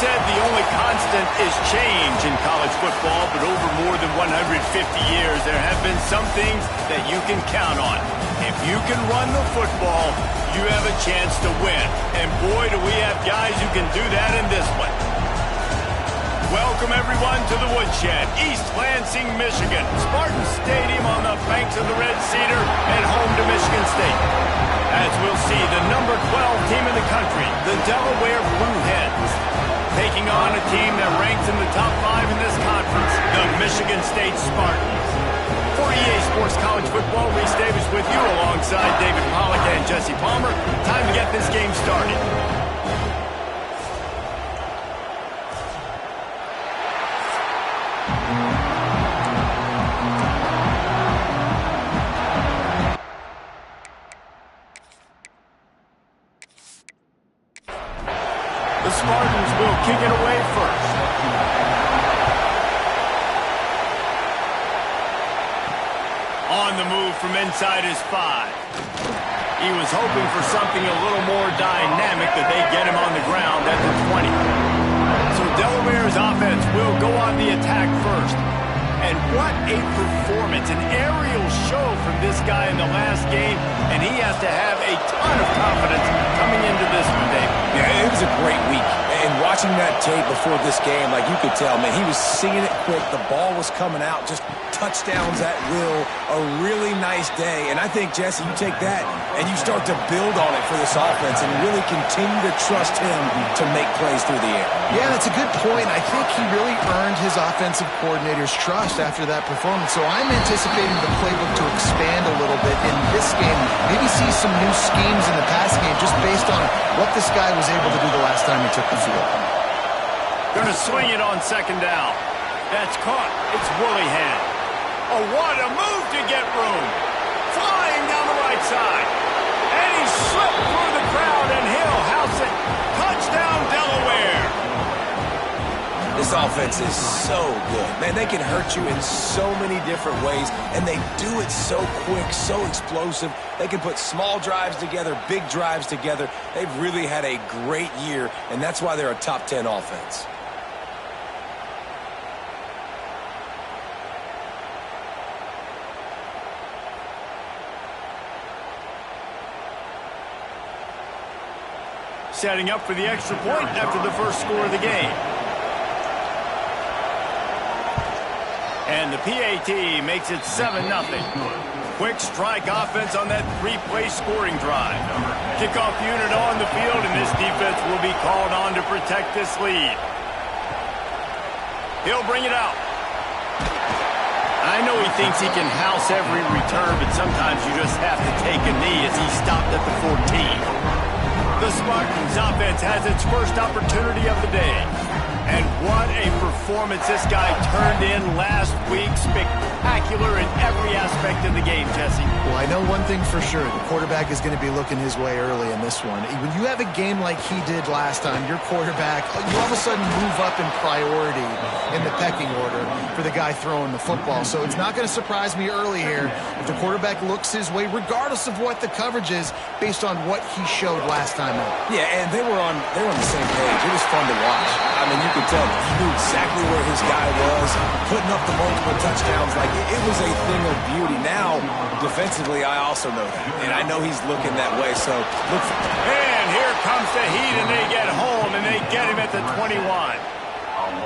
said the only constant is change in college football, but over more than 150 years, there have been some things that you can count on. If you can run the football, you have a chance to win. And boy, do we have guys who can do that in this one. Welcome, everyone, to the Woodshed, East Lansing, Michigan. Spartan Stadium on the banks of the Red Cedar and home to Michigan State. As we'll see, the number 12 team in the country, the Delaware Blue Hens, taking on a team that ranks in the top 5 in this conference, the Michigan State Spartans. For EA Sports College Football, Reese Davis with you alongside David Pollack and Jesse Palmer. Time to get this game started. The Spartans will kick it away first. On the move from inside his 5. He was hoping for something a little more dynamic, that they get him on the ground at the 20. So Delaware's offense will go on the attack first. And what a performance, an aerial show from this guy in the last game, and he has to have a ton of confidence coming into this one, Dave. Yeah, it was a great week. And watching that tape before this game, like you could tell, man, he was seeing it quick. The ball was coming out, just touchdowns at will. A really nice day. And I think, Jesse, you take that and you start to build on it for this offense and really continue to trust him to make plays through the air. Yeah, that's a good point. I think he really earned his offensive coordinator's trust after that performance. So I'm anticipating the playbook to expand a little bit in this game. Maybe see some new schemes in the passing game just based on what this guy was able to do the last time he took the field. Going to swing it on second down. That's caught. It's Woollyhan. Oh, what a move to get room. Flying down the right side. And he slipped through the crowd, and he'll house it. Touchdown, Delaware. This offense is so good. Man, they can hurt you in so many different ways, and they do it so quick, so explosive. They can put small drives together, big drives together. They've really had a great year, and that's why they're a top 10 offense. Setting up for the extra point after the first score of the game. And the PAT makes it 7-0. Quick strike offense on that 3-play scoring drive. Kickoff unit on the field, and this defense will be called on to protect this lead. He'll bring it out. I know he thinks he can house every return, but sometimes you just have to take a knee as he stopped at the 14. The Spartans offense has its first opportunity of the day. And what a performance this guy turned in last week. Spectacular in every aspect of the game, Jesse. Well, I know one thing for sure. The quarterback is going to be looking his way early in this one. When you have a game like he did last time, your quarterback, you all of a sudden move up in priority in the pecking order for the guy throwing the football. So it's not going to surprise me early here if the quarterback looks his way, regardless of what the coverage is, based on what he showed last time out. Yeah, and they were on the same page. It was fun to watch. I mean, you could tell he knew exactly where his guy was, putting up the multiple touchdowns. Like, it was a thing of beauty. Now, defensively, I also know that. And I know he's looking that way, so look for him. And here comes the heat, and they get home, and they get him at the 21.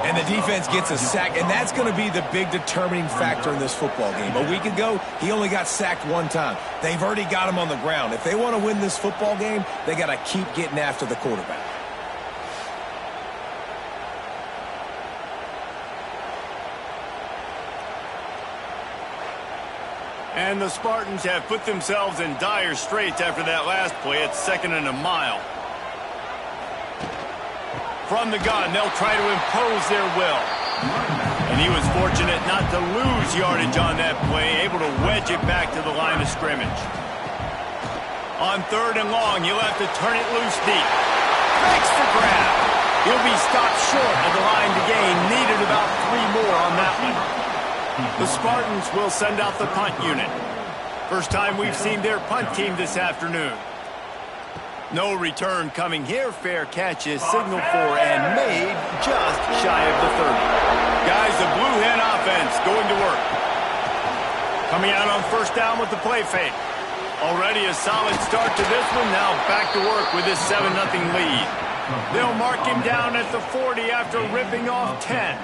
And the defense gets a sack, and that's going to be the big determining factor in this football game. A week ago, he only got sacked one time. They've already got him on the ground. If they want to win this football game, they got to keep getting after the quarterback. And the Spartans have put themselves in dire straits after that last play. It's 2nd and a mile. From the gun, they'll try to impose their will. And he was fortunate not to lose yardage on that play, able to wedge it back to the line of scrimmage. On 3rd and long, he'll have to turn it loose deep. Makes the grab. He'll be stopped short of the line to gain. Needed about 3 more on that one. The Spartans will send out the punt unit. First time we've seen their punt team this afternoon. No return coming here. Fair catch is signaled for and made just shy of the 30. Guys, the Blue Hen offense going to work. Coming out on first down with the play fake. Already a solid start to this one. Now back to work with this 7-0 lead. They'll mark him down at the 40 after ripping off 10.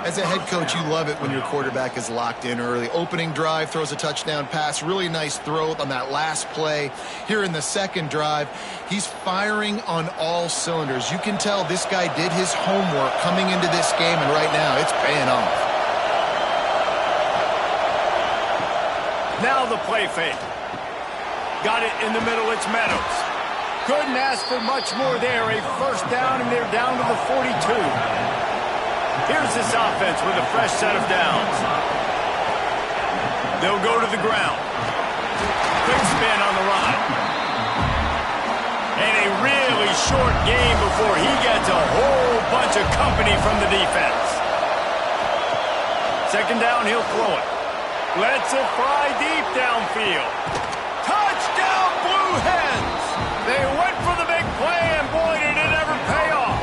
As a head coach, you love it when your quarterback is locked in early. Opening drive, throws a touchdown pass. Really nice throw on that last play. Here in the second drive, he's firing on all cylinders. You can tell this guy did his homework coming into this game, and right now it's paying off. Now the play fake. Got it in the middle. It's Meadows. Couldn't ask for much more there. A first down, and they're down to the 42. Here's this offense with a fresh set of downs. They'll go to the ground. Quick spin on the run. And a really short game before he gets a whole bunch of company from the defense. Second down, he'll throw it. Lets it fly deep downfield. Touchdown, Blue Hens! They went for the big play, and boy, did it ever pay off.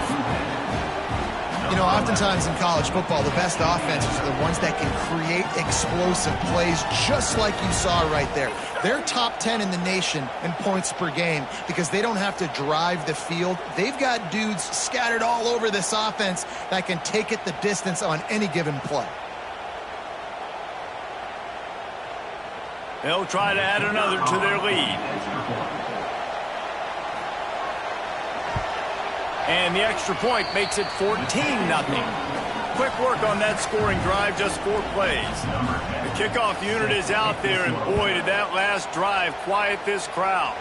You know, oftentimes in college football, the best offenses are the ones that can create explosive plays, just like you saw right there. They're top 10 in the nation in points per game because they don't have to drive the field. They've got dudes scattered all over this offense that can take it the distance on any given play. They'll try to add another to their lead. And the extra point makes it 14-0. Quick work on that scoring drive, just 4 plays. The kickoff unit is out there, and boy, did that last drive quiet this crowd.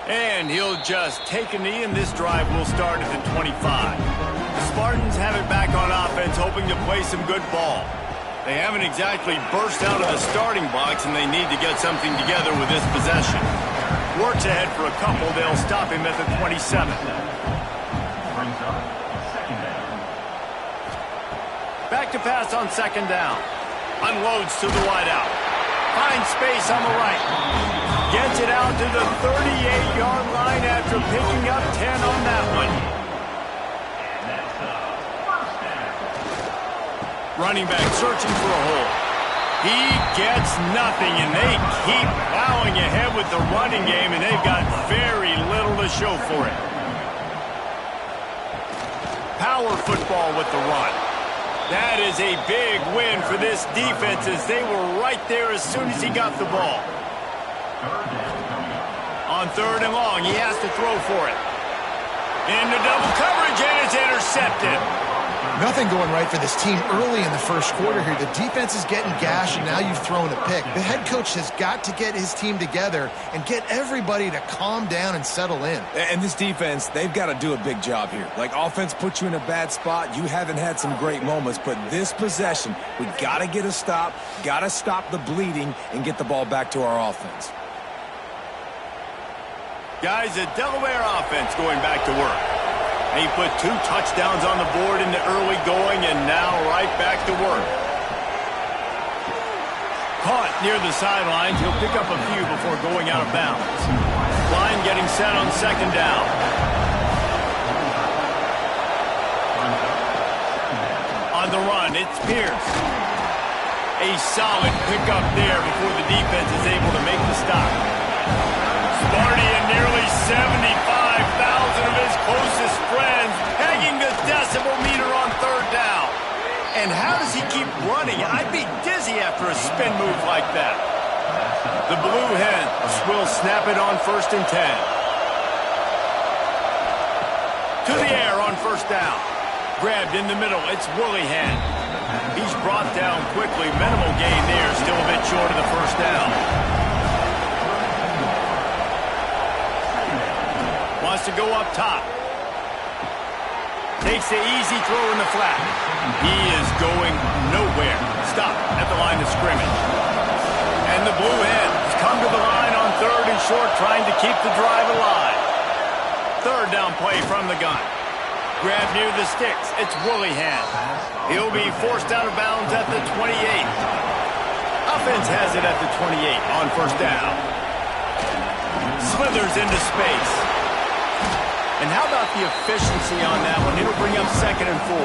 And he'll just take a knee, and this drive will start at the 25. The Spartans have it back on offense, hoping to play some good ball. They haven't exactly burst out of the starting box, and they need to get something together with this possession. Works ahead for a couple. They'll stop him at the 27. Back to pass on second down. Unloads to the wideout. Finds space on the right. Gets it out to the 38-yard line after picking up 10 on that one. Running back searching for a hole. He gets nothing, and they keep plowing ahead with the running game, and they've got very little to show for it. Power football with the run. That is a big win for this defense as they were right there as soon as he got the ball. On third and long, he has to throw for it. Into double coverage, and it's intercepted. Nothing going right for this team early in the first quarter here. The defense is getting gashed, and now you've thrown a pick. The head coach has got to get his team together and get everybody to calm down and settle in. And this defense, they've got to do a big job here. Like, offense puts you in a bad spot. You haven't had some great moments, but this possession, we got to get a stop, got to stop the bleeding, and get the ball back to our offense. Guys, the Delaware offense going back to work. He put 2 touchdowns on the board in the early going, and now right back to work. Caught near the sidelines. He'll pick up a few before going out of bounds. Line getting set on second down. On the run, it's Pierce. A solid pickup there before the defense is able to make the stop. Sparty and nearly 75,000 of his closest friends pegging the decibel meter on third down. And how does he keep running? I'd be dizzy after a spin move like that. The Blue Hens will snap it on first and 10. To the air on first down. Grabbed in the middle. It's Willihan. He's brought down quickly. Minimal gain there. Still a bit short of the first down. Wants to go up top. Takes the easy throw in the flat. He is going nowhere. Stop at the line of scrimmage. And the Blue Hens come to the line on third and short, trying to keep the drive alive. Third down play from the gun. Grab near the sticks. It's Willihan. He'll be forced out of bounds at the 28. Offense has it at the 28 on first down. slithers into space. And how about the efficiency on that one? It'll bring up 2nd and 4.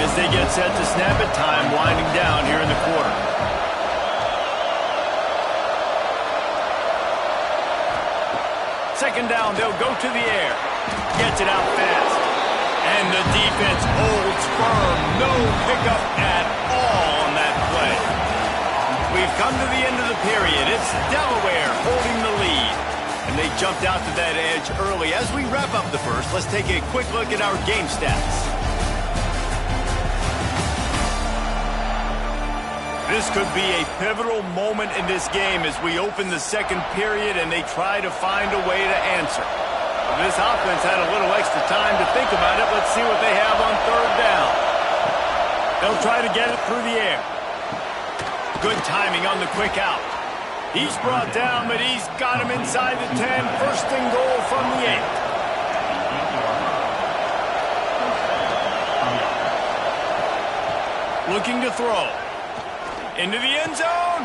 As they get set to snap it, time winding down here in the quarter. Second down, they'll go to the air. Gets it out fast. And the defense holds firm. No pickup at all on that play. We've come to the end of the period. It's Delaware holding the lead. And they jumped out to that edge early. As we wrap up the first, let's take a quick look at our game stats. This could be a pivotal moment in this game as we open the second period and they try to find a way to answer. This offense had a little extra time to think about it. Let's see what they have on 3rd down. They'll try to get it through the air. Good timing on the quick out. He's brought down, but he's got him inside the 10. 1st and goal from the 8. Looking to throw. Into the end zone.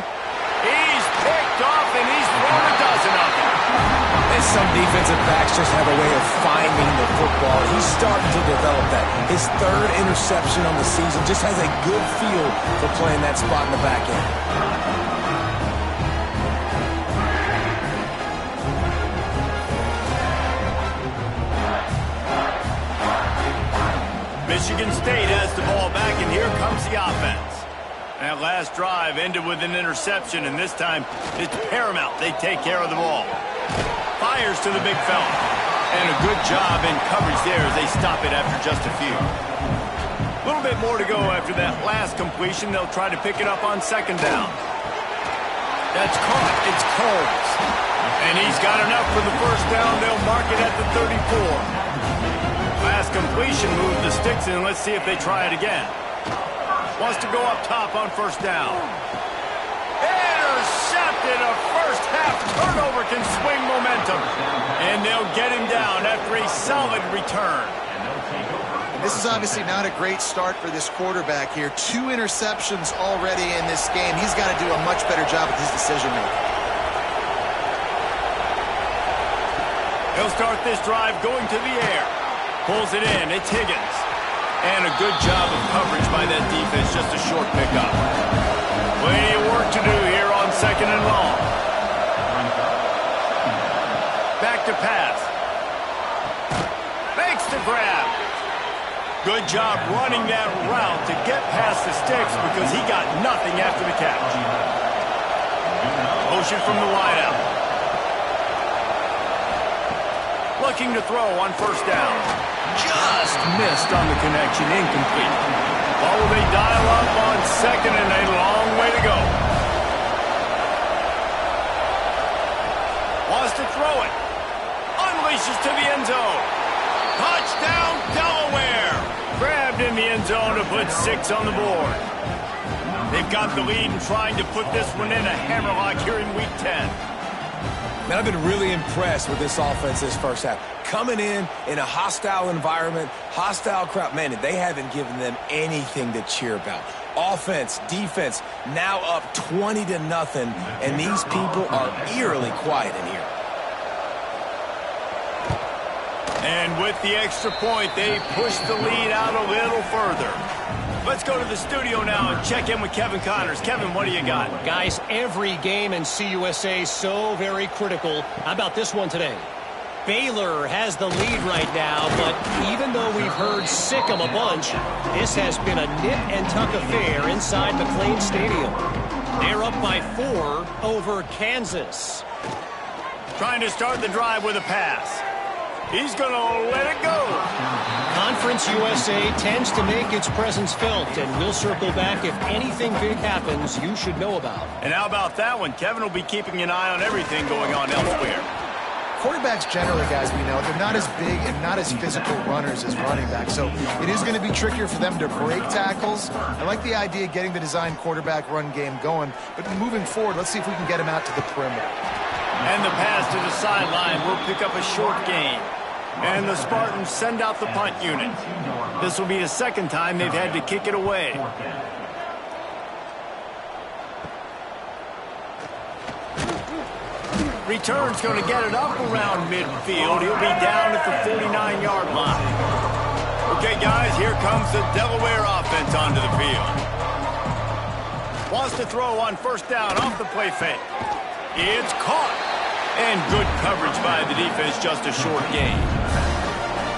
He's picked off, and he's thrown a dozen of them. And some defensive backs just have a way of finding the football. He's starting to develop that. His 3rd interception on the season just has a good feel for playing that spot in the back end. Michigan State has the ball back, and here comes the offense. That last drive ended with an interception, and this time it's paramount. They take care of the ball. Fires to the big fella. And a good job in coverage there as they stop it after just a few. A little bit more to go after that last completion. They'll try to pick it up on 2nd down. That's caught. It's Coles. And he's got enough for the 1st down. They'll mark it at the 34. Last completion moved the sticks in. Let's see if they try it again. Wants to go up top on 1st down. Intercepted. A first-half turnover can swing momentum. And they'll get him down after a solid return. This is obviously not a great start for this quarterback here. 2 interceptions already in this game. He's got to do a much better job with his decision-making. He'll start this drive going to the air. Pulls it in. It's Higgins. And a good job of coverage by that defense. Just a short pickup. Plenty of work to do here on 2nd and long. Back to pass. Makes the grab. Good job running that route to get past the sticks because he got nothing after the catch. Motion from the wideout. Looking to throw on 1st down. Just missed on the connection. Incomplete. Oh, they dial up on 2nd and a long way to go. Wants to throw it. Unleashes to the end zone. Touchdown, Delaware. Grabbed in the end zone to put 6 on the board. They've got the lead and trying to put this one in a hammerlock here in Week 10. Man, I've been really impressed with this offense this 1st half. Coming in a hostile environment, hostile crowd. Man, they haven't given them anything to cheer about. Offense, defense, now up 20-0, and these people are eerily quiet in here. And with the extra point, they push the lead out a little further. Let's go to the studio now and check in with Kevin Connors. Kevin, what do you got? Guys, every game in CUSA is so very critical. How about this one today? Baylor has the lead right now, but even though we've heard sick 'em a bunch, this has been a nip-and-tuck affair inside McLean Stadium. They're up by 4 over Kansas. Trying to start the drive with a pass. He's going to let it go. Conference USA tends to make its presence felt, and we'll circle back if anything big happens you should know about. And how about that one? Kevin will be keeping an eye on everything going on elsewhere. Quarterbacks generally, guys, we know, they're not as big and not as physical runners as running backs, so it is going to be trickier for them to break tackles. I like the idea of getting the design quarterback run game going, but moving forward, let's see if we can get him out to the perimeter. And the pass to the sideline will pick up a short gain. And the Spartans send out the punt unit. This will be the second time they've had to kick it away. Return's going to get it up around midfield. He'll be down at the 49-yard line. Okay, guys, here comes the Delaware offense onto the field. Wants to throw on first down off the play fake. It's caught. And good coverage by the defense, just a short gain.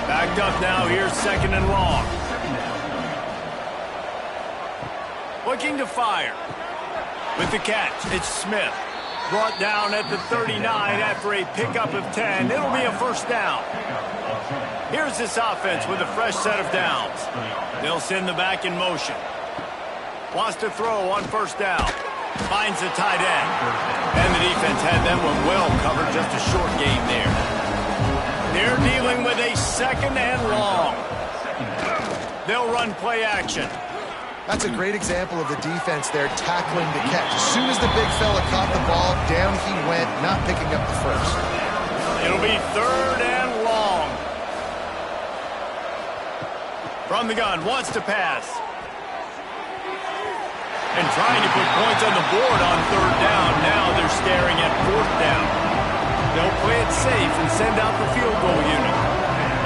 Backed up now, here's second and long. Looking to fire. With the catch, it's Smith. Brought down at the 39 after a pickup of 10. It'll be a first down. Here's this offense with a fresh set of downs. They'll send the back in motion. Wants to throw on first down. Finds the tight end. And the defense had that one well covered, just a short gain there. They're dealing with a second and long. They'll run play action. That's a great example of the defense there tackling the catch. As soon as the big fella caught the ball, down he went, not picking up the first. It'll be third and long. From the gun, wants to pass. And trying to put points on the board on third down. Now they're staring at fourth down. They'll play it safe and send out the field goal unit.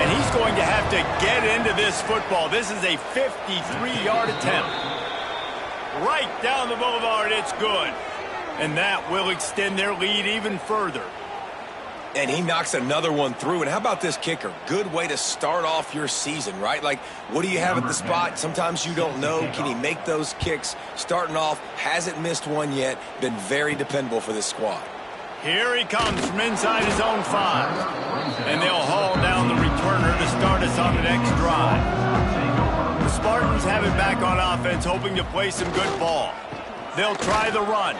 And he's going to have to get into this football. This is a 53-yard attempt. Right down the boulevard, it's good. And that will extend their lead even further. And he knocks another one through. And how about this kicker? Good way to start off your season, right? Like, what do you have at the spot? Sometimes you don't know. Can he make those kicks? Starting off, hasn't missed one yet. Been very dependable for this squad. Here he comes from inside his own 5. And they'll haul down the returner to start us on the next drive. The Spartans have it back on offense, hoping to play some good ball. They'll try the run.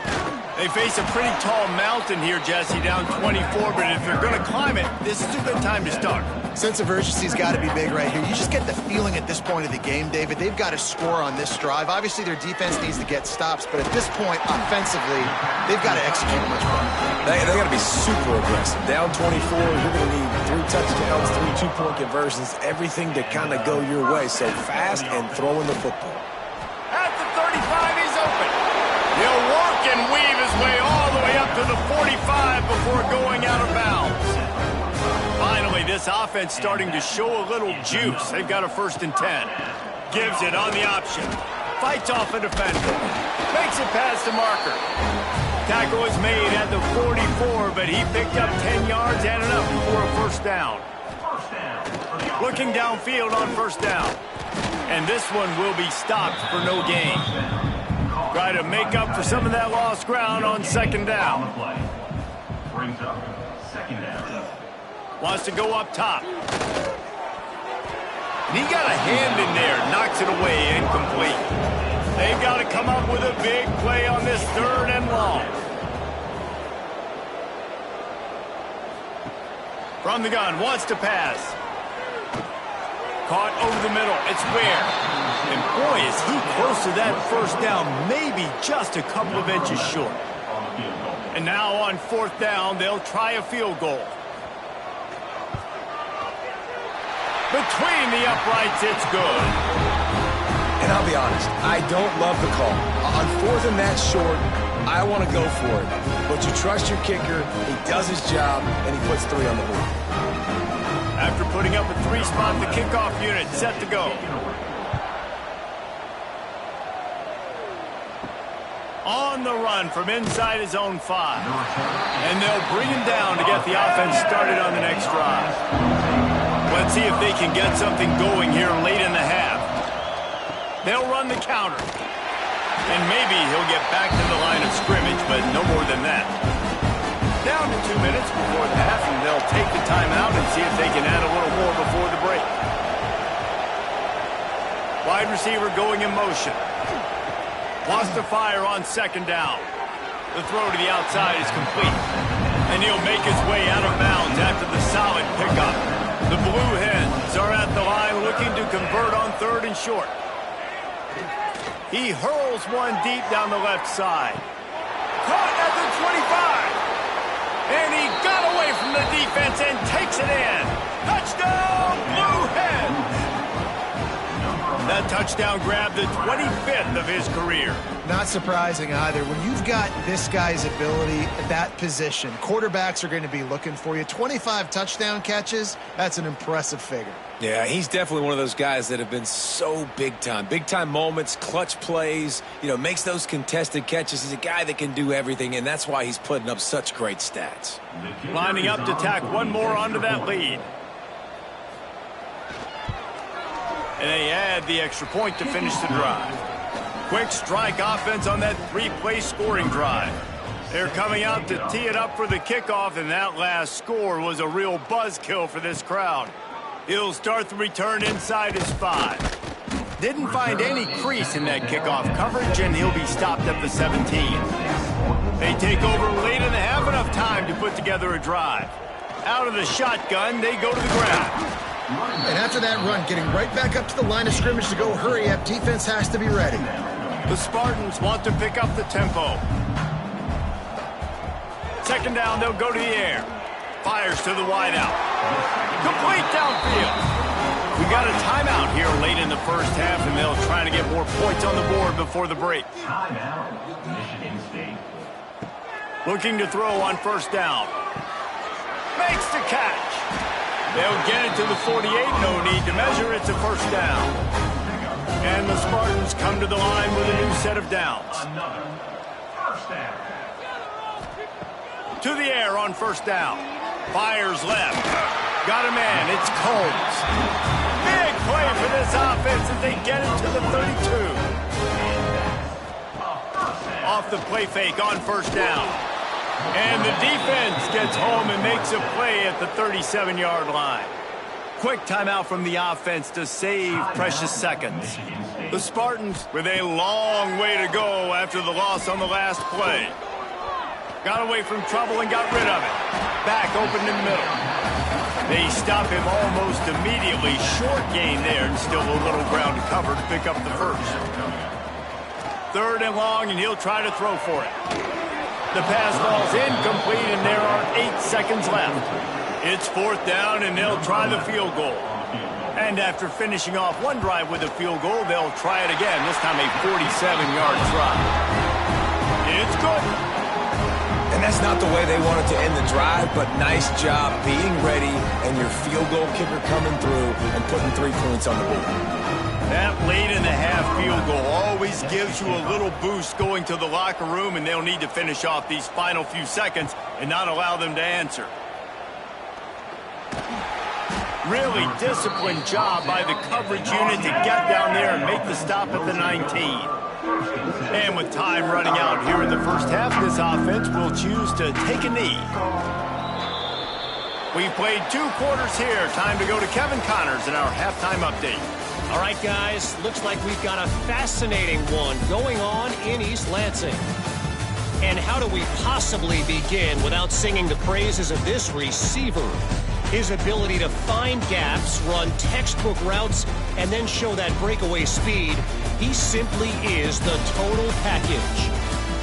They face a pretty tall mountain here, Jesse, down 24, but if they're going to climb it, this is a good time to start. Sense of urgency's got to be big right here. You just get the feeling at this point of the game, David, they've got to score on this drive. Obviously, their defense needs to get stops, but at this point, offensively, they've got to execute much better. They got to be super aggressive. Down 24, you're going to need 3 touchdowns, 3 two-point conversions, everything to kind of go your way. So fast and throwing the football. At the 35, he's open. He'll work and weave his way all the way up to the 45 before going out of bounds. Finally, this offense starting to show a little juice. They've got a first and 10. Gives it on the option. Fights off a defender. Makes it past the marker. Tackle is made at the 44, but he picked up 10 yards and enough for a first down. Looking downfield on first down. And this one will be stopped for no gain. Try to make up for some of that lost ground on second down. Wants to go up top. And he got a hand in there, knocks it away, incomplete. They've got to come up with a big play on this third and long. From the gun, wants to pass. Caught over the middle, it's Ware. And boy, is he close to that first down, maybe just a couple of inches short. And now on fourth down, they'll try a field goal. Between the uprights, it's good. And I'll be honest, I don't love the call. On fourth and that short, I want to go for it. But you trust your kicker, he does his job, and he puts 3 on the board. After putting up a 3-spot, the kickoff unit set to go. On the run from inside his own 5. And they'll bring him down to get the offense started on the next drive. Let's see if they can get something going here late in the half. They'll run the counter. And maybe he'll get back to the line of scrimmage, but no more than that. Down to 2 minutes before the half, and they'll take the timeout and see if they can add a little more before the break. Wide receiver going in motion. Wants to fire on second down. The throw to the outside is complete. And he'll make his way out of bounds after the solid pickup. The Blue Hens are at the line looking to convert on third and short. He hurls one deep down the left side. Caught at the 25. And he got away from the defense and takes it in. Touchdown, Blue Hens! That touchdown grabbed the 25th of his career. Not surprising either. When you've got this guy's ability at that position, quarterbacks are going to be looking for you. 25 touchdown catches, that's an impressive figure. Yeah, he's definitely one of those guys that have been so big time. Big time moments, clutch plays, makes those contested catches. He's a guy that can do everything, and that's why he's putting up such great stats. Lining up to tack one more onto that lead. And they add the extra point to finish the drive. Quick strike offense on that three-play scoring drive. They're coming out to tee it up for the kickoff, and that last score was a real buzzkill for this crowd. He'll start the return inside his 5. Didn't find any crease in that kickoff coverage, and he'll be stopped at the 17. They take over late in the half, enough time to put together a drive. Out of the shotgun, they go to the ground. And after that run, getting right back up to the line of scrimmage to go hurry up, defense has to be ready. The Spartans want to pick up the tempo. Second down, they'll go to the air. Fires to the wideout. Complete downfield. We got a timeout here late in the first half, and they'll try to get more points on the board before the break. Timeout, Michigan State. Looking to throw on first down. Makes the catch. They'll get it to the 48. No need to measure. It's a first down. And the Spartans come to the line with a new set of downs. Another first down. To the air on first down. Fires left. Got a man. It's Combs. Big play for this offense as they get it to the 32. Off the play fake on first down. And the defense gets home and makes a play at the 37-yard line. Quick timeout from the offense to save precious seconds. The Spartans with a long way to go after the loss on the last play. Got away from trouble and got rid of it. Back open in the middle. They stop him almost immediately. Short gain there and still a little ground to cover to pick up the first. Third and long, and he'll try to throw for it. The pass ball's incomplete, and there are 8 seconds left. It's fourth down, and they'll try the field goal. And after finishing off one drive with a field goal, they'll try it again, this time a 47-yard try. It's good. And that's not the way they wanted to end the drive, but nice job being ready and your field goal kicker coming through and putting 3 points on the board. That late-in-the-half field goal always gives you a little boost going to the locker room, and they'll need to finish off these final few seconds and not allow them to answer. Really disciplined job by the coverage unit to get down there and make the stop at the 19. And with time running out here in the first half, this offense will choose to take a knee. We've played 2 quarters here. Time to go to Kevin Connors in our halftime update. All right, guys, looks like we've got a fascinating one going on in East Lansing. And how do we possibly begin without singing the praises of this receiver? His ability to find gaps, run textbook routes, and then show that breakaway speed. He simply is the total package.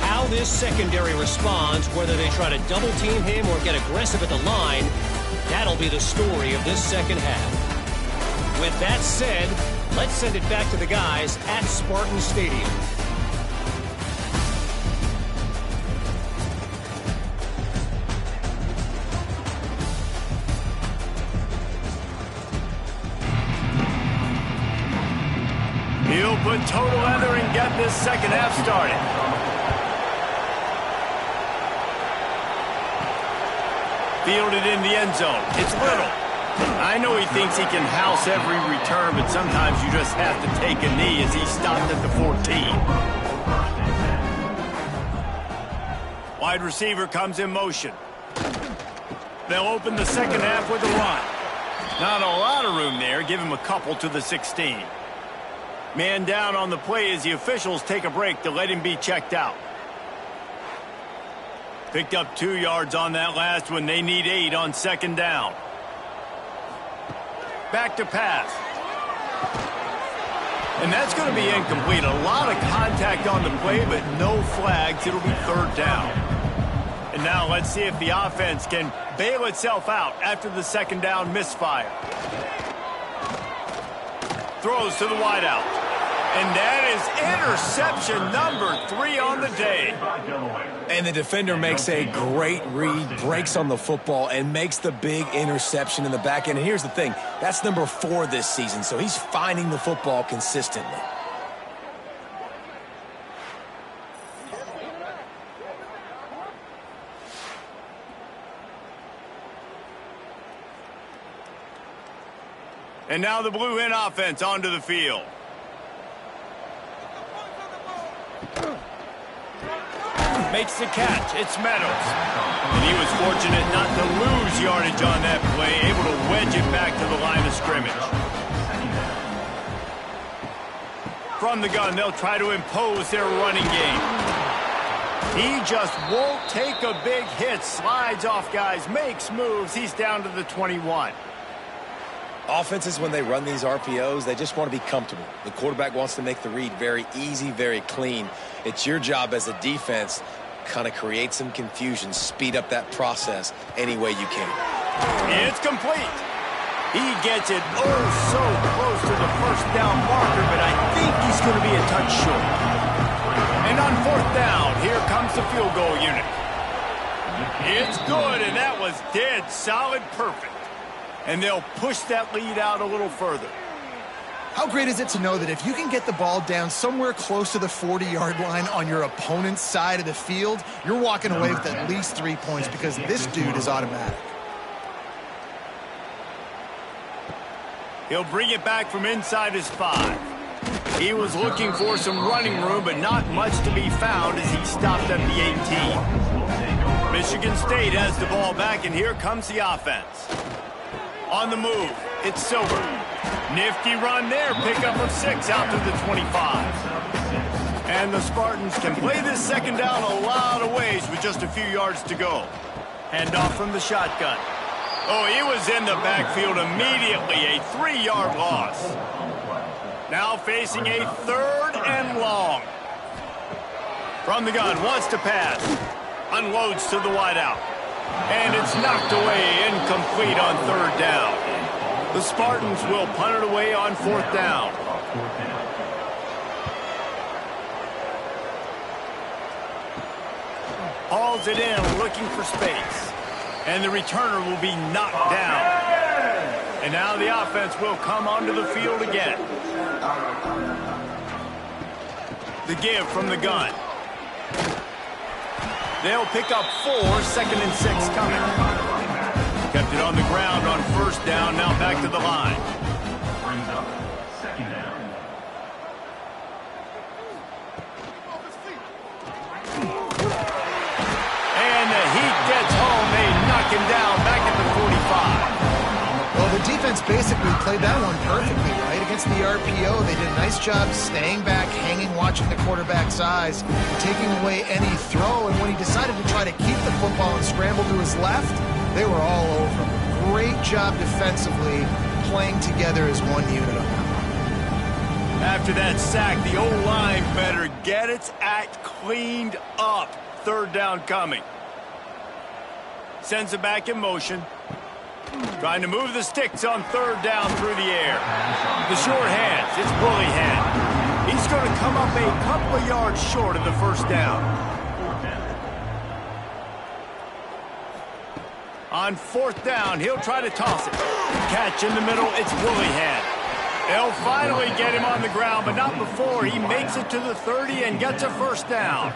How this secondary responds, whether they try to double-team him or get aggressive at the line, that'll be the story of this second half. With that said, let's send it back to the guys at Spartan Stadium. He'll put total leather and get this second half started. Fielded in the end zone. It's Little. I know he thinks he can house every return, but sometimes you just have to take a knee as he stopped at the 14. Wide receiver comes in motion. They'll open the second half with a run. Not a lot of room there. Give him a couple to the 16. Man down on the play as the officials take a break to let him be checked out. Picked up 2 yards on that last one. They need 8 on second down. Back to pass. And that's going to be incomplete. A lot of contact on the play, but no flags. It'll be third down. And now let's see if the offense can bail itself out after the second down misfire. Throws to the wideout. And that is interception number 3 on the day. And the defender makes a great read, breaks on the football, and makes the big interception in the back end. And here's the thing, that's number 4 this season, so he's finding the football consistently. And now the Blue Hen offense onto the field. Makes the catch. It's Meadows. And he was fortunate not to lose yardage on that play, able to wedge it back to the line of scrimmage. From the gun, they'll try to impose their running game. He just won't take a big hit. Slides off guys, makes moves. He's down to the 21. Offenses, when they run these RPOs, they just want to be comfortable. The quarterback wants to make the read very easy, very clean. It's your job as a defense, kind of create some confusion, speed up that process any way you can. It's complete. He gets it so close to the first down marker, but I think he's going to be a touch short. And on 4th down, here comes the field goal unit. It's good, and that was dead solid perfect. And they'll push that lead out a little further. How great is it to know that if you can get the ball down somewhere close to the 40-yard line on your opponent's side of the field, you're walking away with at least 3 points because this dude is automatic. He'll bring it back from inside his 5. He was looking for some running room, but not much to be found as he stopped at the 18. Michigan State has the ball back, and here comes the offense. On the move, it's Silver. Nifty run there, pickup of 6 out to the 25. And the Spartans can play this second down a lot of ways with just a few yards to go. Handoff from the shotgun. Oh, he was in the backfield immediately, a 3-yard loss. Now facing a 3rd and long. From the gun, wants to pass. Unloads to the wideout. And it's knocked away, incomplete on 3rd down. The Spartans will punt it away on 4th down. Hauls it in, looking for space. And the returner will be knocked down. And now the offense will come onto the field again. The give from the gun. They'll pick up 4, 2nd and 6 coming. Kept it on the ground on 1st down, now back to the line. Brings up 2nd down. And the heat gets home. They knock him down back at the 45. Well, the defense basically played that one perfectly, right? Against the RPO, they did a nice job staying back, hanging, watching the quarterback's eyes, taking away any throw. And when he decided to try to keep the football and scramble to his left, they were all over him. Great job defensively, playing together as one unit on that one. After that sack, the O-line better get its act cleaned up. 3rd down coming. Sends it back in motion. Trying to move the sticks on 3rd down through the air. The short hands, it's Bullyhead. He's going to come up a couple of yards short of the 1st down. On 4th down, he'll try to toss it. Catch in the middle, it's Bullyhead. They'll finally get him on the ground, but not before he makes it to the 30 and gets a 1st down.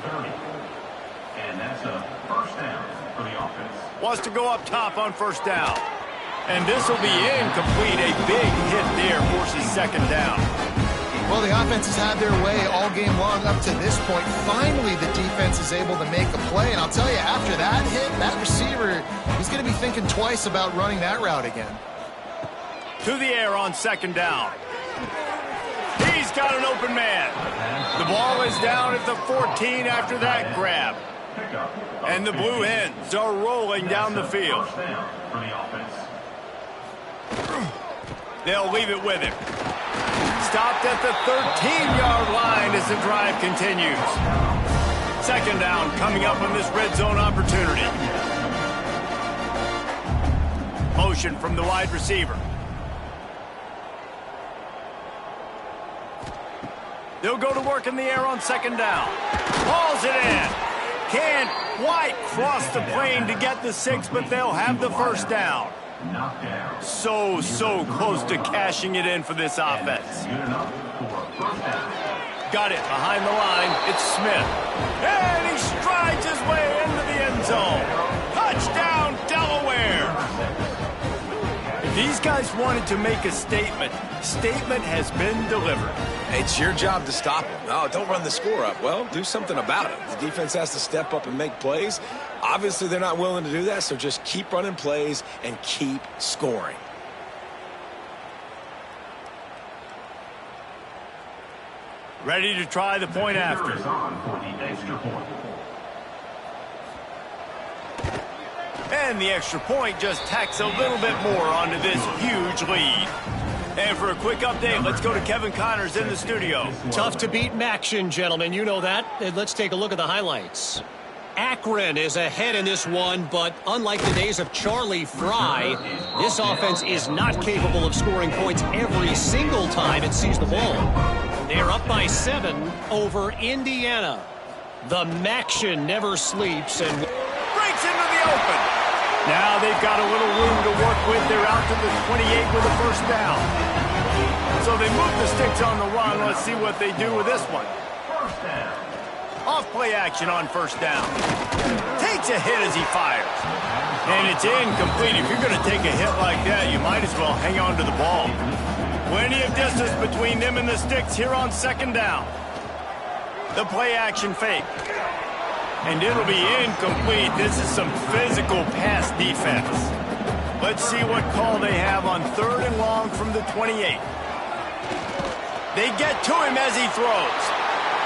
And that's a 1st down for the offense. Wants to go up top on 1st down. And this will be incomplete. A big hit there forces 2nd down. Well, the offense has had their way all game long up to this point. Finally, the defense is able to make a play. And I'll tell you, after that hit, that receiver, he's going to be thinking twice about running that route again. To the air on 2nd down. He's got an open man. The ball is down at the 14 after that grab. And the Blue Hens are rolling down the field. They'll leave it with him. Stopped at the 13-yard line as the drive continues. 2nd down coming up on this red zone opportunity. Motion from the wide receiver. They'll go to work in the air on second down. Hauls it in. Can't quite cross the plane to get the 6, but they'll have the first down. So close to cashing it in for this offense. Got it behind the line. It's Smith. And he strides his way into the end zone. Touchdown, Delaware. If these guys wanted to make a statement has been delivered. It's your job to stop them. No, don't run the score up. Well, do something about it. The defense has to step up and make plays. Obviously, they're not willing to do that, so just keep running plays and keep scoring. Ready to try the point after. And the extra point just tacks a little bit more onto this huge lead. And for a quick update, let's go to Kevin Connors in the studio. Tough to beat Maction, gentlemen. You know that. And let's take a look at the highlights. Akron is ahead in this one, but unlike the days of Charlie Fry, this offense is not capable of scoring points every single time it sees the ball. They're up by 7 over Indiana. The Maction never sleeps and breaks into the open. Now they've got a little room to work with. They're out to the 28 with a first down. So they move the sticks on the run. Let's see what they do with this one. Off play action on first down. Takes a hit as he fires. And it's incomplete. If you're going to take a hit like that, you might as well hang on to the ball. Plenty of distance between them and the sticks here on second down. The play action fake. And it'll be incomplete. This is some physical pass defense. Let's see what call they have on 3rd and long from the 28. They get to him as he throws.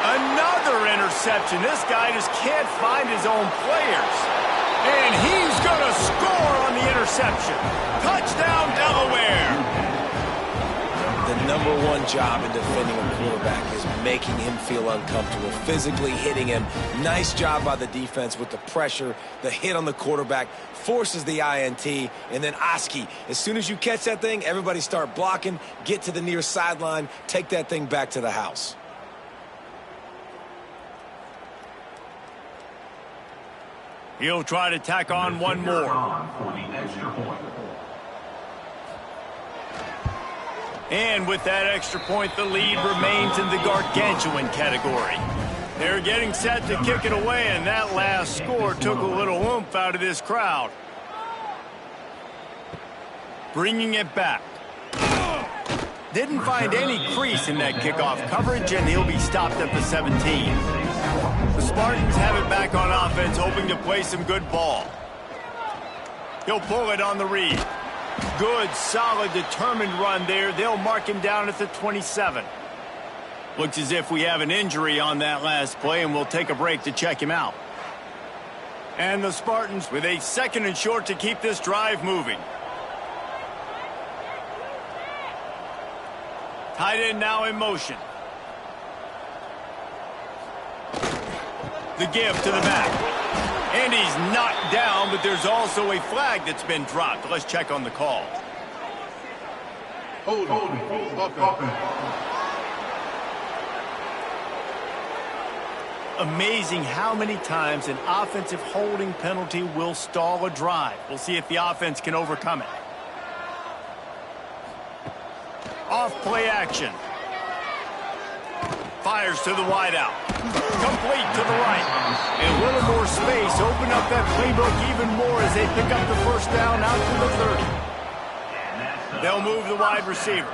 Another interception. This guy just can't find his own players. And he's going to score on the interception. Touchdown, Delaware. The #1 job in defending a quarterback is making him feel uncomfortable, physically hitting him. Nice job by the defense with the pressure. The hit on the quarterback forces the INT. And then Oski, as soon as you catch that thing, everybody start blocking, get to the near sideline, take that thing back to the house. He'll try to tack on one more. And with that extra point, the lead remains in the gargantuan category. They're getting set to kick it away, and that last score took a little oomph out of this crowd. Bringing it back. Didn't find any crease in that kickoff coverage, and he'll be stopped at the 17. The Spartans have it back on offense, hoping to play some good ball. He'll pull it on the read. Good, solid, determined run there. They'll mark him down at the 27. Looks as if we have an injury on that last play, and we'll take a break to check him out. And the Spartans with a 2nd and short to keep this drive moving. Tight end now in motion. The give to the back. And he's knocked down, but there's also a flag that's been dropped. Let's check on the call. Hold on. Amazing how many times an offensive holding penalty will stall a drive. We'll see if the offense can overcome it. Off play action. Fires to the wideout. Complete to the right. And a little more space. Open up that playbook even more as they pick up the first down out to the 30. They'll move the wide receiver.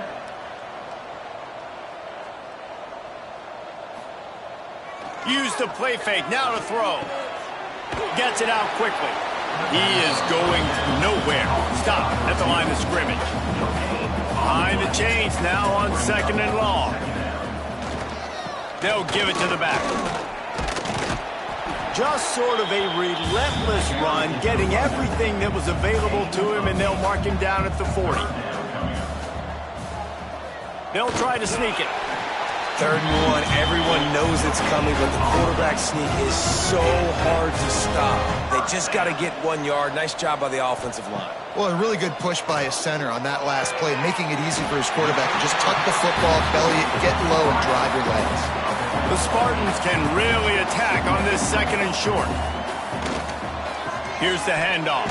Use the play fake. Now to throw. Gets it out quickly. He is going nowhere. Stop at the line of scrimmage. Behind the chains now on 2nd and long. They'll give it to the back. Just sort of a relentless run, getting everything that was available to him, and they'll mark him down at the 40. They'll try to sneak it. 3rd and 1. Everyone knows it's coming, but the quarterback sneak is so hard to stop. They just got to get 1 yard. Nice job by the offensive line. Well, a really good push by his center on that last play, making it easy for his quarterback to just tuck the football, belly it, get low, and drive your legs. The Spartans can really attack on this 2nd and short. Here's the handoff.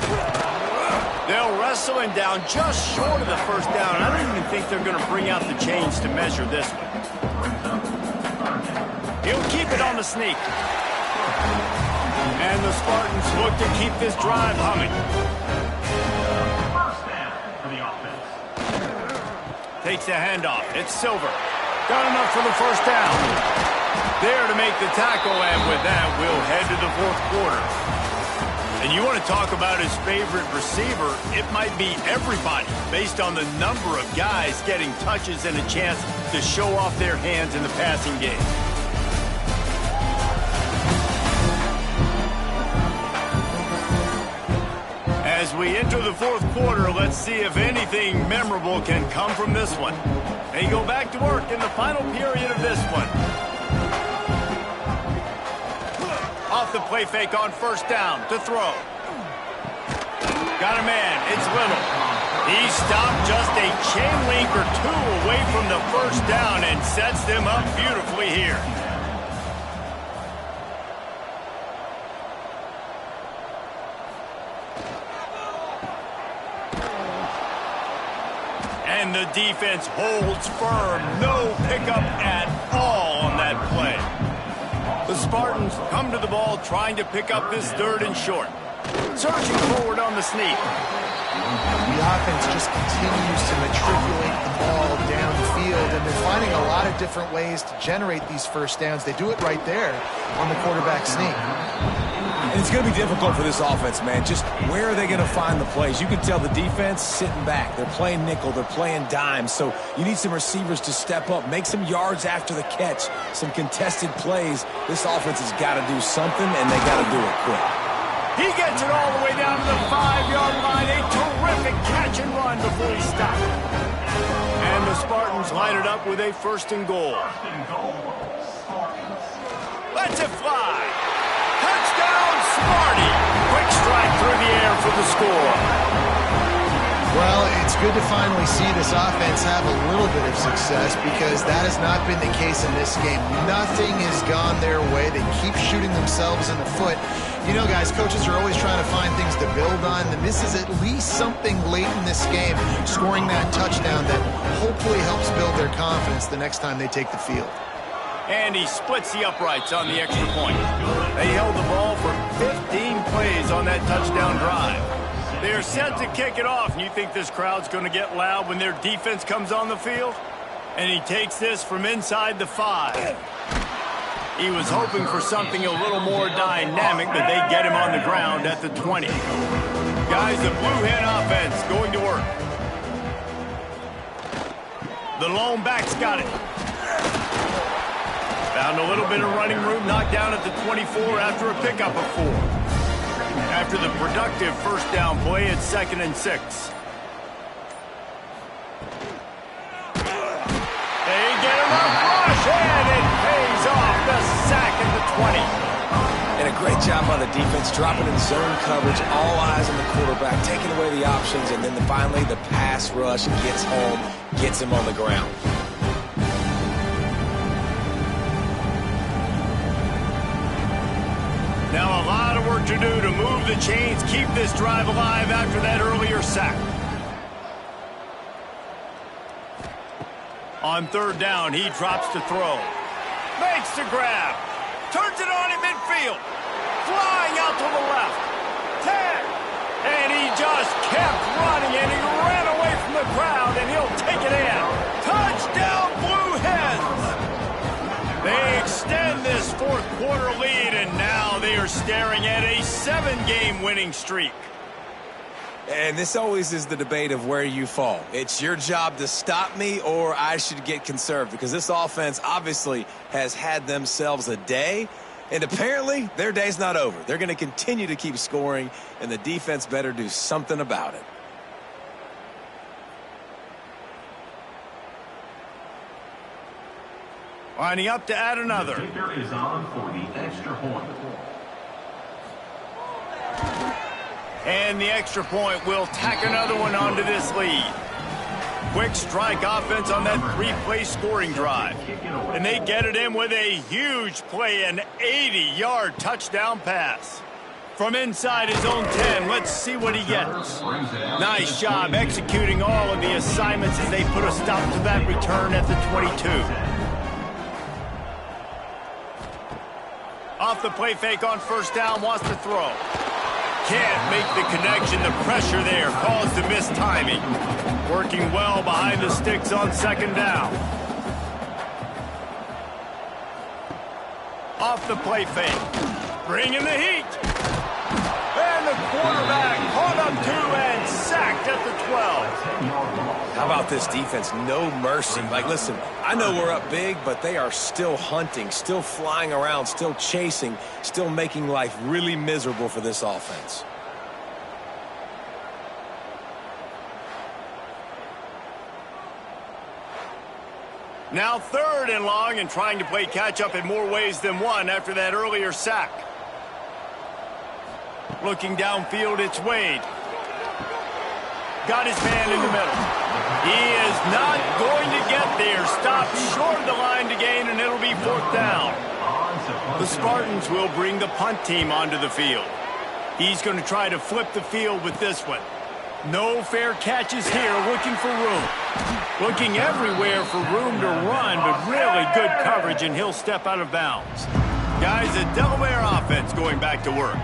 They'll wrestle him down just short of the 1st down. I don't even think they're going to bring out the chains to measure this one. He'll keep it on the sneak. And the Spartans look to keep this drive humming. First down for the offense. Takes a handoff. It's Silver. Got enough for the 1st down. There to make the tackle, and with that, we'll head to the 4th quarter. And you want to talk about his favorite receiver, it might be everybody, based on the number of guys getting touches and a chance to show off their hands in the passing game. As we enter the 4th quarter, let's see if anything memorable can come from this one. They go back to work in the final period of this one. Off the play fake on 1st down to throw. Got a man. It's Little. He stopped just a chain link or 2 away from the 1st down and sets them up beautifully here. And the defense holds firm. No pickup at all on that play. The Spartans come to the ball trying to pick up this 3rd and short. Surging forward on the sneak. The offense just continues to matriculate the ball down the field, and they're finding a lot of different ways to generate these 1st downs. They do it right there on the quarterback sneak. And it's going to be difficult for this offense, man. Just where are they going to find the plays? You can tell the defense sitting back. They're playing nickel. They're playing dime. So you need some receivers to step up, make some yards after the catch, some contested plays. This offense has got to do something, and they got to do it quick. He gets it all the way down to the 5-yard line. A terrific catch and run before he stopped. And the Spartans line it up with a 1st and goal. Let's it fly. Touchdown, Sparty. Quick strike through the air for the score. Well, it's good to finally see this offense have a little bit of success, because that has not been the case in this game. Nothing has gone their way. They keep shooting themselves in the foot. You know, guys, coaches are always trying to find things to build on, and this is at least something late in this game, scoring that touchdown that hopefully helps build their confidence the next time they take the field. And he splits the uprights on the extra point. They held the ball for 15 plays on that touchdown drive. They're set to kick it off, and you think this crowd's going to get loud when their defense comes on the field? And he takes this from inside the 5. He was hoping for something a little more dynamic, but they get him on the ground at the 20. Guys, the Blue Hen offense going to work. The lone back's got it. Found a little bit of running room, knocked down at the 24 after a pickup of 4. After the productive 1st down play, it's 2nd and 6. They get him up rush, and it pays off the sack at the 20. And a great job by the defense, dropping in zone coverage, all eyes on the quarterback, taking away the options, and then finally the pass rush gets home, gets him on the ground. Now a lot of work to do to move the chains, keep this drive alive after that earlier sack. On 3rd down, he drops to throw. Makes the grab. Turns it on in midfield. Flying out to the left. 10. And he just kept running, and he ran away from the crowd, and he'll take it in. Touchdown, Blue Hens! They extend this 4th quarter lead, and now they are staring at a 7-game winning streak. And this always is the debate of where you fall. It's your job to stop me, or I should get conserved, because this offense obviously has had themselves a day, and apparently their day's not over. They're going to continue to keep scoring, and the defense better do something about it. Lining up to add another. The kicker is on for the extra point. And the extra point will tack another one onto this lead. Quick strike offense on that 3-play scoring drive. And they get it in with a huge play, an 80-yard touchdown pass. From inside his own 10, let's see what he gets. Nice job executing all of the assignments as they put a stop to that return at the 22. Off the play fake on first down, wants to throw. Can't make the connection. The pressure there caused the missed timing. Working well behind the sticks on second down. Off the play fake. Bringing the heat. And the quarterback caught up 2 and sacked at the 12. How about this defense? No mercy. Like, listen, I know we're up big, but they are still hunting, still flying around, still chasing, still making life really miserable for this offense. Now 3rd and long, and trying to play catch-up in more ways than one after that earlier sack. Looking downfield, it's Wade. Got his man in the middle. He is not going to get there. Stopped short of the line to gain, and it'll be 4th down. The Spartans will bring the punt team onto the field. He's going to try to flip the field with this one. No fair catches here, looking for room. Looking everywhere for room to run, but really good coverage, and he'll step out of bounds. Guys, the Delaware offense going back to work.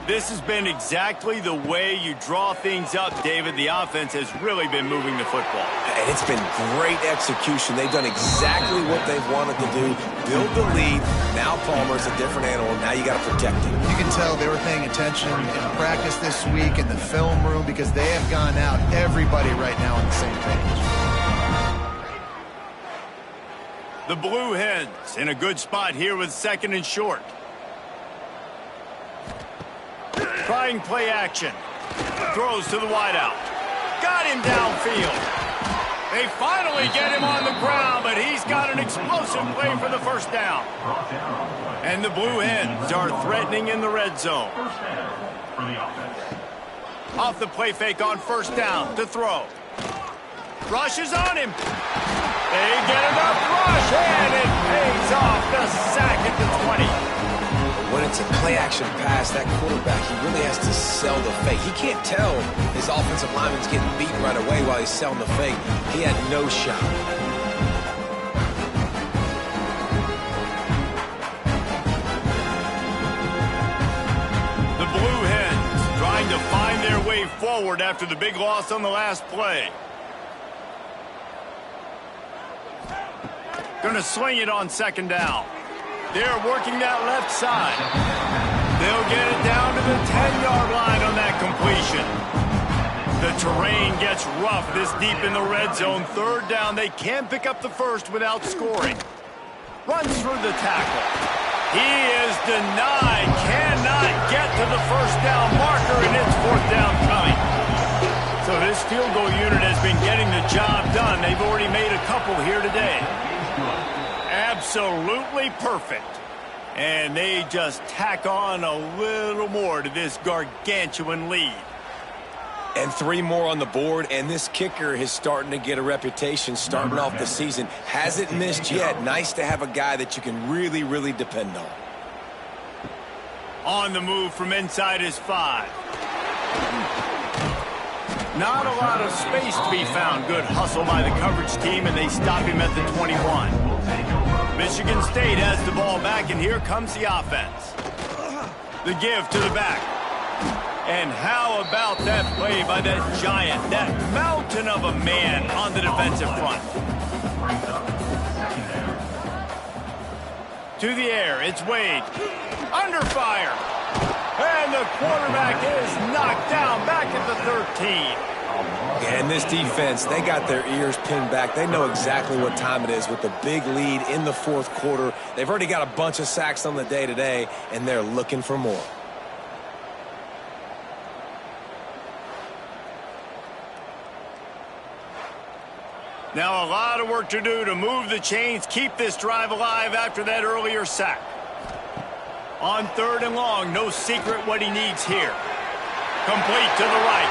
This has been exactly the way you draw things up, David. The offense has really been moving the football. And it's been great execution. They've done exactly what they've wanted to do. Build the lead. Now Palmer's a different animal. Now you got to protect him. You can tell they were paying attention in practice this week in the film room because they have gone out, everybody right now on the same page. The Blue Hens in a good spot here with 2nd and short. Trying play action. Throws to the wideout. Got him downfield. They finally get him on the ground, but he's got an explosive play for the 1st down. And the Blue Hens are threatening in the red zone. Off the play fake on 1st down to throw. Rushes on him. They get enough rush, and it pays off the sack at the 20. When it's a play-action pass, that quarterback, he really has to sell the fake. He can't tell his offensive lineman's getting beaten right away while he's selling the fake. He had no shot. The Blue Hens trying to find their way forward after the big loss on the last play. Gonna sling it on 2nd down. They're working that left side. They'll get it down to the 10-yard line on that completion. The terrain gets rough this deep in the red zone. 3rd down, they can't pick up the 1st without scoring. Runs through the tackle. He is denied. Cannot get to the 1st down marker, and it's 4th down coming. So this field goal unit has been getting the job done. They've already made a couple here today. Absolutely perfect. And they just tack on a little more to this gargantuan lead. And 3 more on the board, and this kicker is starting to get a reputation starting off the season. Hasn't missed yet. Nice to have a guy that you can really, really depend on. On the move from inside his 5. Not a lot of space to be found. Good hustle by the coverage team, and they stop him at the 21. Michigan State has the ball back, and here comes the offense. The give to the back. And how about that play by that giant, that mountain of a man on the defensive front? To the air, it's Wade. Under fire. And the quarterback is knocked down back at the 13. And this defense, they got their ears pinned back. They know exactly what time it is with the big lead in the 4th quarter. They've already got a bunch of sacks on the day today, and they're looking for more. Now a lot of work to do to move the chains, keep this drive alive after that earlier sack. On 3rd and long, no secret what he needs here. Complete to the right.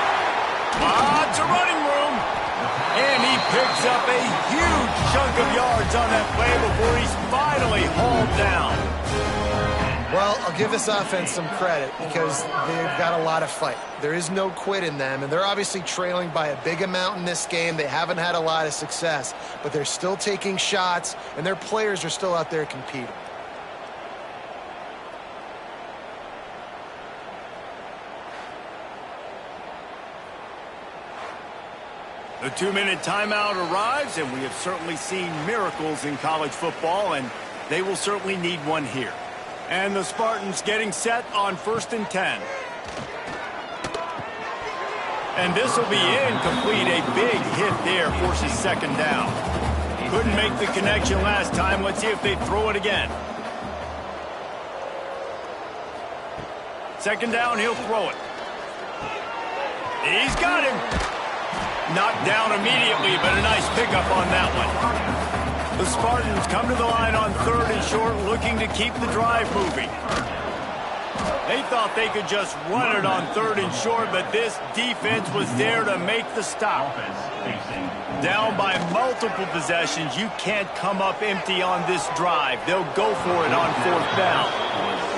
Lots of running room. And he picks up a huge chunk of yards on that play before he's finally hauled down. Well, I'll give this offense some credit because they've got a lot of fight. There is no quit in them, and they're obviously trailing by a big amount in this game. They haven't had a lot of success, but they're still taking shots, and their players are still out there competing. The 2-minute timeout arrives, and we have certainly seen miracles in college football, and they will certainly need one here. And the Spartans getting set on 1st and 10. And this will be incomplete. A big hit there forces 2nd down. Couldn't make the connection last time. Let's see if they throw it again. 2nd down, he'll throw it. He's got him. Knocked down immediately, but a nice pickup on that one. The Spartans come to the line on 3rd and short, looking to keep the drive moving. They thought they could just run it on 3rd and short, but this defense was there to make the stop. Down by multiple possessions, you can't come up empty on this drive. They'll go for it on 4th down.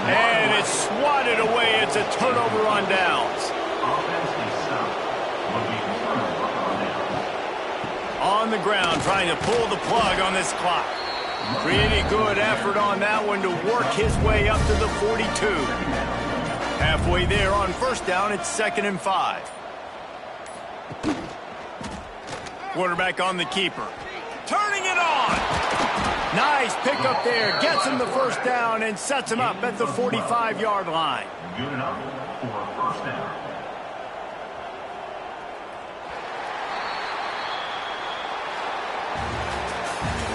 And it's swatted away. It's a turnover on downs. On the ground, trying to pull the plug on this clock. Pretty good effort on that one to work his way up to the 42. Halfway there on 1st down, it's 2nd and 5. Quarterback on the keeper. Turning it on! Nice pickup there. Gets him the 1st down and sets him up at the 45-yard line. Good enough for a 1st down.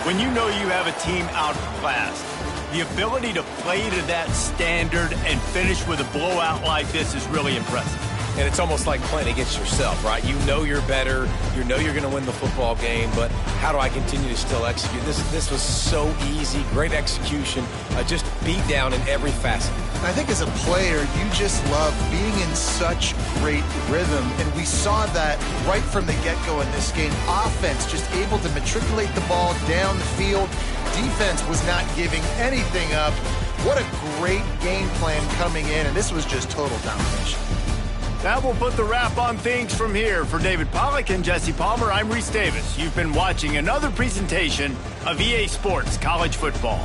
When you know you have a team outclassed, the ability to play to that standard and finish with a blowout like this is really impressive. And it's almost like playing against yourself, right? You know you're better. You know you're going to win the football game, but how do I continue to still execute? This was so easy. Great execution. Just beat down in every facet. I think as a player, you just love being in such great rhythm, and we saw that right from the get-go in this game. Offense just able to matriculate the ball down the field. Defense was not giving anything up. What a great game plan coming in, and this was just total domination. That will put the wrap on things from here. For David Pollack and Jesse Palmer, I'm Reese Davis. You've been watching another presentation of EA Sports College Football.